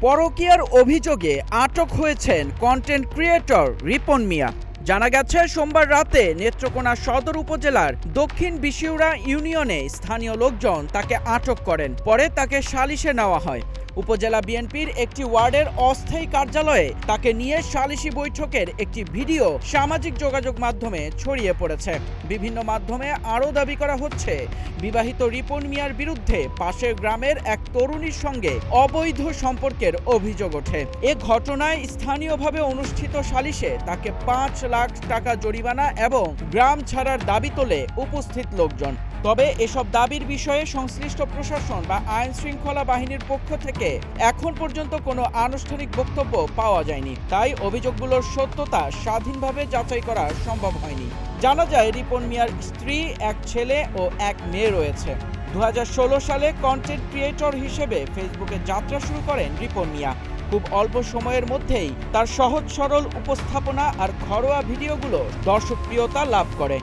পরকীয়ার অভিযোগে আটক হয়েছেন কন্টেন্ট ক্রিয়েটর রিপন মিয়া। জানা গেছে সোমবার রাতে নেত্রকোনা সদর উপজেলার দক্ষিণ বিশিউরা ইউনিয়নে স্থানীয় লোকজন তাকে আটক করেন। পরে তাকে সালিশে নেওয়া হয়। উপজেলা বিএনপির একটি ওয়ার্ডের অস্থায়ী কার্যালয়ে তাকে নিয়ে সালিশি বৈঠকের একটি ভিডিও সামাজিক যোগাযোগ মাধ্যমে ছড়িয়ে পড়েছে। বিভিন্ন মাধ্যমে আরও দাবি করা হচ্ছে, বিবাহিত রিপন মিয়ার বিরুদ্ধে পাশের গ্রামের এক তরুণীর সঙ্গে অবৈধ সম্পর্কের অভিযোগ ওঠে। এ ঘটনায় স্থানীয়ভাবে অনুষ্ঠিত সালিশে তাকে ৫ লাখ টাকা জরিমানা এবং গ্রাম ছাড়ার দাবি তোলে উপস্থিত লোকজন। তবে এসব দাবির বিষয়ে সংশ্লিষ্ট প্রশাসন বা আইন শৃঙ্খলা বাহিনীর পক্ষ থেকে এখন পর্যন্ত কোনো আনুষ্ঠানিক বক্তব্য পাওয়া যায়নি। তাই অভিযোগগুলোর সত্যতা স্বাধীনভাবে যাচাই করা সম্ভব হয়নি। জানা যায়, রিপন মিয়ার স্ত্রী, এক ছেলে ও এক মেয়ে রয়েছে। ২০১৬ সালে কন্টেন্ট ক্রিয়েটর হিসেবে ফেসবুকে যাত্রা শুরু করেন রিপন মিয়া। খুব অল্প সময়ের মধ্যেই তার সহজ সরল উপস্থাপনা আর ঘরোয়া ভিডিওগুলো দর্শকপ্রিয়তা লাভ করে।